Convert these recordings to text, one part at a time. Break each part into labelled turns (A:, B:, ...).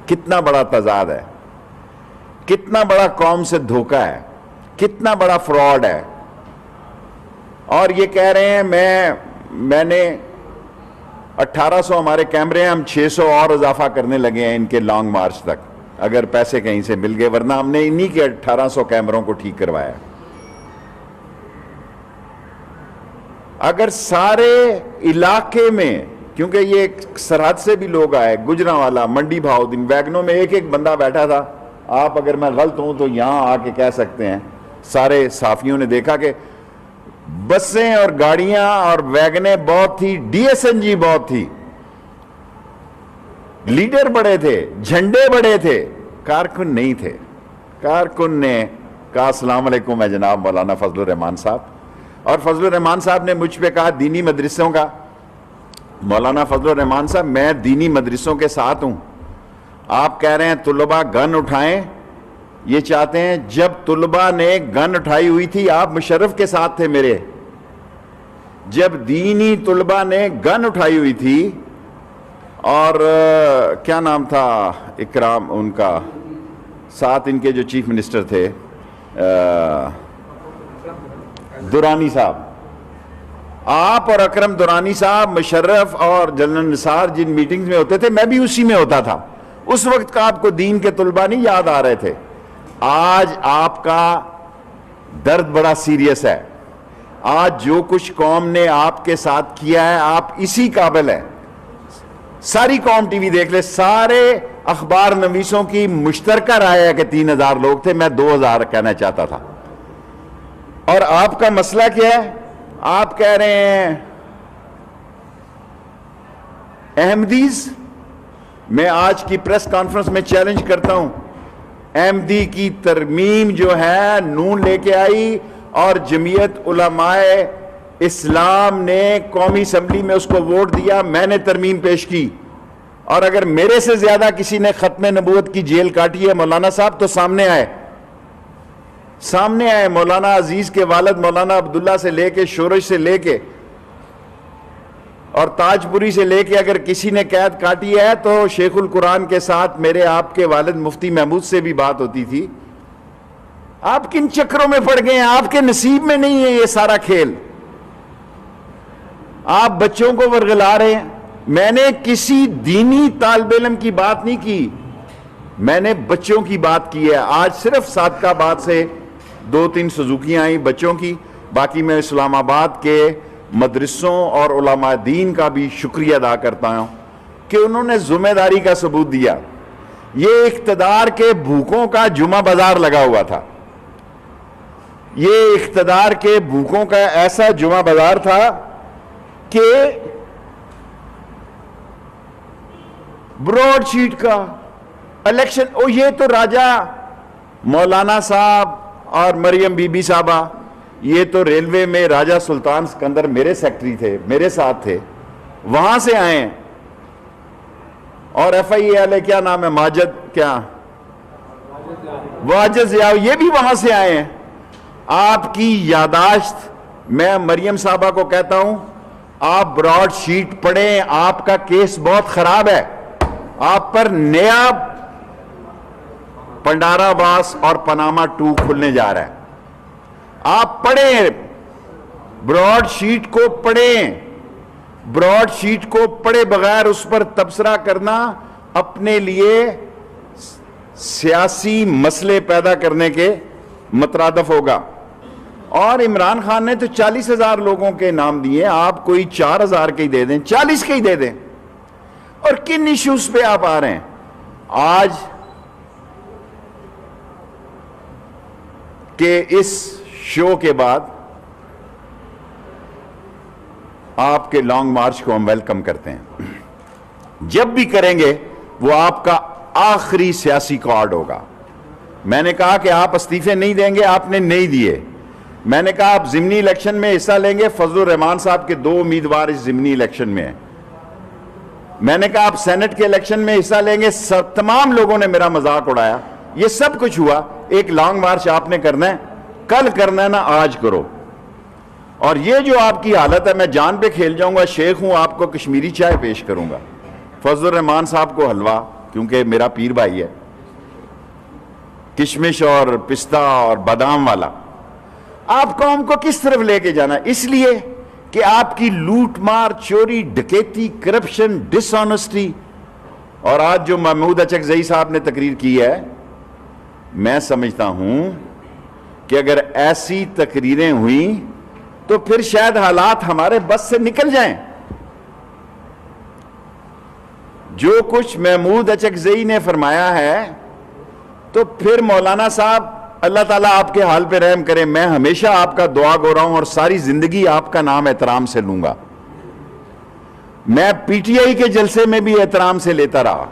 A: کتنا بڑا تضاد ہے، کتنا بڑا قوم سے دھوکہ ہے، کتنا بڑا فراڈ ہے. اور یہ کہہ رہے ہیں میں نے 1800 ہمارے کیمرے ہیں، ہم 600 اور اضافہ کرنے لگے ہیں ان کے لانگ مارچ تک، اگر پیسے کہیں سے مل گئے، ورنہ ہم نے انہی کے 1800 کیمروں کو ٹھیک کروایا. اگر سارے علاقے میں، کیونکہ یہ سرحد سے بھی لوگ آئے، گجرانوالا، منڈی بہاؤدین، ویگنوں میں ایک بندہ بیٹھا تھا. آپ اگر میں غلط ہوں تو یہاں آ کے کہہ سکتے ہیں. سارے صحافیوں نے دیکھا کہ بسیں اور گاڑیاں اور ویگنیں بہت تھی، ڈی ایس این جی بہت تھی، لیڈر بڑے تھے، جھنڈے بڑے تھے، کارکن نہیں تھے. کارکن نے کہا السلام علیکم میں جناب مولانا فضل الرحمان صاحب، اور فضل الرحمان صاحب نے مجھ پہ کہا دینی مدرسوں کا، مولانا فضل الرحمان صاحب میں دینی مدرسوں کے ساتھ ہوں. آپ کہہ رہے ہیں طلباء گن اٹھائیں، یہ چاہتے ہیں جب طلباء نے گن اٹھائی ہوئی تھی آپ مشرف کے ساتھ تھے میرے، جب دینی طلباء نے گن اٹھائی ہوئی تھی، اور کیا نام تھا اکرام ان کا، ساتھ ان کے جو چیف منسٹر تھے دورانی صاحب، آپ اور اکرم دورانی صاحب، مشرف اور جنرل نثار جن میٹنگز میں ہوتے تھے میں بھی اسی میں ہوتا تھا. اس وقت کا آپ کو دین کے طلباء نہیں یاد آ رہے تھے. آج آپ کا درد بڑا سیریس ہے. آج جو کچھ قوم نے آپ کے ساتھ کیا ہے آپ اسی قابل ہیں. ساری قوم ٹی وی دیکھ لے، سارے اخبار نویسوں کی مشترکہ رائے ہے کہ 3000 لوگ تھے، میں 2000 کہنا چاہتا تھا. اور آپ کا مسئلہ کیا ہے؟ آپ کہہ رہے ہیں احمدیز. میں آج کی پریس کانفرنس میں چیلنج کرتا ہوں، احمدی کی ترمیم جو ہے نون لے کے آئی اور جمعیت علماء اسلام نے قومی اسمبلی میں اس کو ووٹ دیا، میں نے ترمیم پیش کی. اور اگر میرے سے زیادہ کسی نے ختم نبوت کی جیل کاٹی ہے مولانا صاحب تو سامنے آئے. مولانا عزیز کے والد مولانا عبداللہ سے لے کے، شورش سے لے کے اور تاج پوری سے لے کے، اگر کسی نے قید کاٹی ہے تو شیخ القرآن کے ساتھ میرے آپ کے والد مفتی محمود سے بھی بات ہوتی تھی. آپ کن چکروں میں پڑ گئے ہیں؟ آپ کے نصیب میں نہیں ہے یہ سارا کھیل. آپ بچوں کو ورغلا رہے ہیں. میں نے کسی دینی طالب علم کی بات نہیں کی، میں نے بچوں کی بات کی ہے. آج صرف صادقہ آباد سے 2-3 سزوکیاں آئیں بچوں کی. باقی میں اسلام آباد کے مدرسوں اور علماء دین کا بھی شکریہ ادا کرتا ہوں کہ انہوں نے ذمہ داری کا ثبوت دیا. یہ اقتدار کے بھوکوں کا جمعہ بازار لگا ہوا تھا. یہ اقتدار کے بھوکوں کا ایسا جمعہ بازار تھا کہ براڈ شیٹ کا الیکشن، یہ تو راجہ مولانا صاحب اور مریم بی بی صاحبہ، یہ تو ریلوے میں راجہ سلطان سکندر میرے سیکٹری تھے، میرے ساتھ تھے، وہاں سے آئے ہیں. اور ایف آئی اے والے کیا نام ہے، واجد ضیاء، یہ بھی وہاں سے آئے ہیں. آپ کی یاداشت، میں مریم صاحبہ کو کہتا ہوں آپ براڈ شیٹ پڑھیں، آپ کا کیس بہت خراب ہے. آپ پر نیا پنڈارا باس اور پاناما 2 کھلنے جا رہا ہے. آپ پڑھیں، براڈ شیٹ کو پڑھیں. براڈ شیٹ کو پڑھے بغیر اس پر تبصرہ کرنا اپنے لیے سیاسی مسئلے پیدا کرنے کے مترادف ہوگا. اور عمران خان نے تو 40,000 لوگوں کے نام دیے، آپ کوئی 4,000 کے ہی دے دیں، 40 کے ہی دے دیں. اور کن ایشوز پہ آپ آ رہے ہیں؟ آج کہ اس شو کے بعد آپ کے لانگ مارچ کو ہم ویلکم کرتے ہیں. جب بھی کریں گے وہ آپ کا آخری سیاسی کارڈ ہوگا. میں نے کہا کہ آپ استعفے نہیں دیں گے، آپ نے نہیں دیے. میں نے کہا آپ ضمنی الیکشن میں حصہ لیں گے، فضل الرحمان صاحب کے 2 امیدوار اس ضمنی الیکشن میں ہیں. میں نے کہا آپ سینٹ کے الیکشن میں حصہ لیں گے. تمام لوگوں نے میرا مذاق اڑایا. یہ سب کچھ ہوا. ایک لانگ مارچ آپ نے کرنا ہے، کل کرنا ہے نا، آج کرو. اور یہ جو آپ کی حالت ہے، میں جان پہ کھیل جاؤں گا، شیخ ہوں، آپ کو کشمیری چائے پیش کروں گا، فضل الرحمان صاحب کو حلوہ، کیونکہ میرا پیر بھائی ہے، کشمش اور پستہ اور بادام والا، آپ قوم کو کس طرف لے کے جانا؟ اس لیے کہ آپ کی لوٹ مار، چوری، ڈکیتی، کرپشن، ڈس آنیسٹی. اور آج جو محمود اچکزئی صاحب نے تقریر کی ہے، میں سمجھتا ہوں کہ اگر ایسی تقریریں ہوئیں تو پھر شاید حالات ہمارے بس سے نکل جائیں. جو کچھ محمود اچکزئی نے فرمایا ہے، تو پھر مولانا صاحب اللہ تعالیٰ آپ کے حال پہ رحم کرے. میں ہمیشہ آپ کا دعا گو رہا ہوں اور ساری زندگی آپ کا نام احترام سے لوں گا. میں پی ٹی آئی کے جلسے میں بھی احترام سے لیتا رہا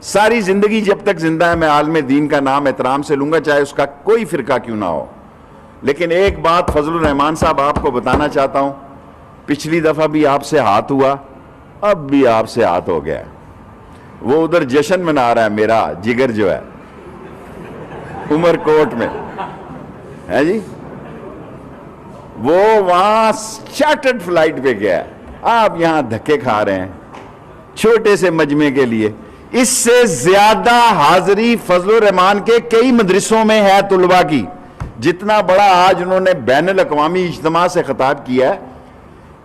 A: ساری زندگی، جب تک زندہ ہے میں عالم دین کا نام احترام سے لوں گا، چاہے اس کا کوئی فرقہ کیوں نہ ہو. لیکن ایک بات فضل الرحمان صاحب آپ کو بتانا چاہتا ہوں، پچھلی دفعہ بھی آپ سے ہاتھ ہوا، اب بھی آپ سے ہاتھ ہو گیا. وہ ادھر جشن منا رہا ہے میرا جگر جو ہے عمر کوٹ میں ہے جی، وہ وہاں چارٹرڈ فلائٹ پہ گیا ہے، آپ یہاں دھکے کھا رہے ہیں چھوٹے سے مجمع کے لیے. اس سے زیادہ حاضری فضل الرحمان کے کئی مدرسوں میں ہے طلباء کی. جتنا بڑا آج انہوں نے بین الاقوامی اجتماع سے خطاب کیا ہے،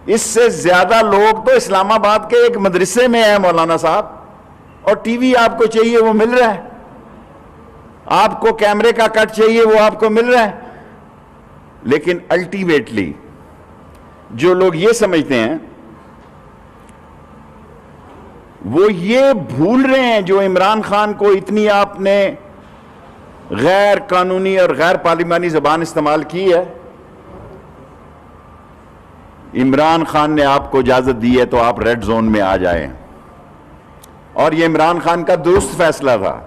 A: اس سے زیادہ لوگ تو اسلام آباد کے ایک مدرسے میں ہیں مولانا صاحب. اور ٹی وی آپ کو چاہیے وہ مل رہا ہے، آپ کو کیمرے کا کٹ چاہیے وہ آپ کو مل رہا ہے. لیکن الٹیمیٹلی جو لوگ یہ سمجھتے ہیں، وہ یہ بھول رہے ہیں جو عمران خان کو اتنی آپ نے غیر قانونی اور غیر پارلیمانی زبان استعمال کی ہے. عمران خان نے آپ کو اجازت دی ہے تو آپ ریڈ زون میں آ جائیں، اور یہ عمران خان کا درست فیصلہ تھا.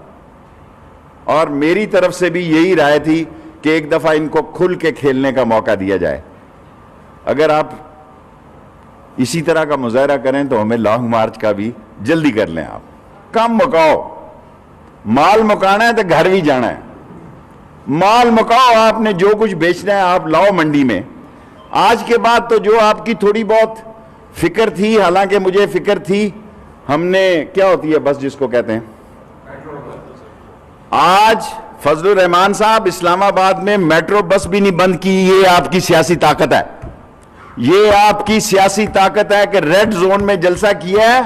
A: اور میری طرف سے بھی یہی رائے تھی کہ ایک دفعہ ان کو کھل کے کھیلنے کا موقع دیا جائے. اگر آپ اسی طرح کا مظاہرہ کریں تو ہمیں لانگ مارچ کا بھی جلدی کر لیں. آپ کم مکاؤ، مال مکانا ہے تو گھر بھی جانا ہے. مال مکاؤ، آپ نے جو کچھ بیچنا ہے آپ لاؤ منڈی میں. آج کے بعد تو جو آپ کی تھوڑی بہت فکر تھی، حالانکہ مجھے فکر تھی، ہم نے کیا ہوتی ہے بس جس کو کہتے ہیں، آج فضل الرحمان صاحب اسلام آباد میں میٹرو بس بھی نہیں بند کی. یہ آپ کی سیاسی طاقت ہے، یہ آپ کی سیاسی طاقت ہے کہ ریڈ زون میں جلسہ کیا ہے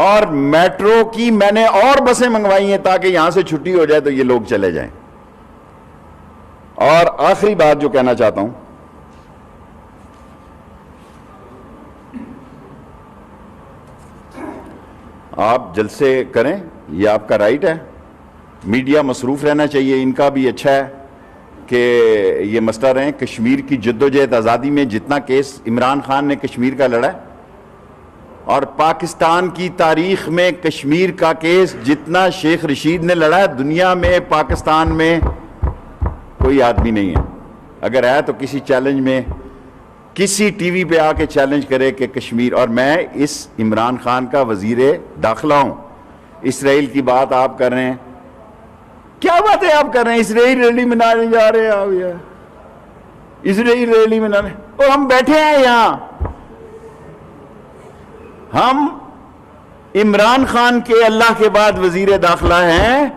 A: اور میٹرو کی میں نے اور بسیں منگوائی ہیں تاکہ یہاں سے چھٹی ہو جائے تو یہ لوگ چلے جائیں. اور آخری بات جو کہنا چاہتا ہوں، آپ جلسے کریں، یہ آپ کا رائٹ ہے. میڈیا مصروف رہنا چاہیے، ان کا بھی اچھا ہے کہ یہ مسئلہ رہیں. کشمیر کی جدوجہد آزادی میں جتنا کیس عمران خان نے کشمیر کا لڑا ہے، اور پاکستان کی تاریخ میں کشمیر کا کیس جتنا شیخ رشید نے لڑا ہے، دنیا میں پاکستان میں کوئی آدمی نہیں ہے. اگر ہے تو کسی چیلنج میں کسی ٹی وی پہ آ کے چیلنج کرے کہ کشمیر. اور میں اس عمران خان کا وزیر داخلہ ہوں. اسرائیل کی بات آپ کر رہے ہیں، کیا بات ہے آپ کر رہے ہیں؟ اسرائیل ریلی منانے جا رہے ہیں آپ یار، اسرائیل ریلی منانے. اور ہم بیٹھے ہیں یہاں، ہم عمران خان کے اللہ کے بعد وزیر داخلہ ہیں.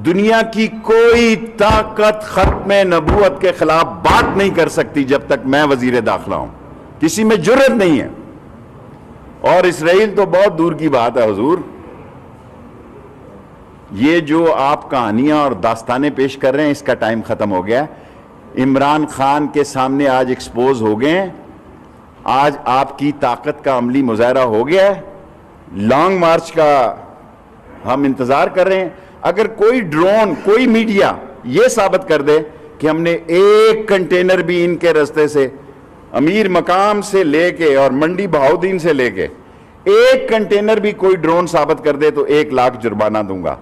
A: دنیا کی کوئی طاقت ختم نبوت کے خلاف بات نہیں کر سکتی جب تک میں وزیر داخلہ ہوں. کسی میں جرت نہیں ہے. اور اسرائیل تو بہت دور کی بات ہے حضور. یہ جو آپ کہانیاں اور داستانیں پیش کر رہے ہیں، اس کا ٹائم ختم ہو گیا. عمران خان کے سامنے آج ایکسپوز ہو گئے ہیں. آج آپ کی طاقت کا عملی مظاہرہ ہو گیا ہے. لانگ مارچ کا ہم انتظار کر رہے ہیں. اگر کوئی ڈرون، کوئی میڈیا یہ ثابت کر دے کہ ہم نے ایک کنٹینر بھی ان کے رستے سے امیر مقام سے لے کے اور منڈی بہاؤدین سے لے کے ایک کنٹینر بھی کوئی ڈرون ثابت کر دے تو 1 لاکھ جرمانہ دوں گا.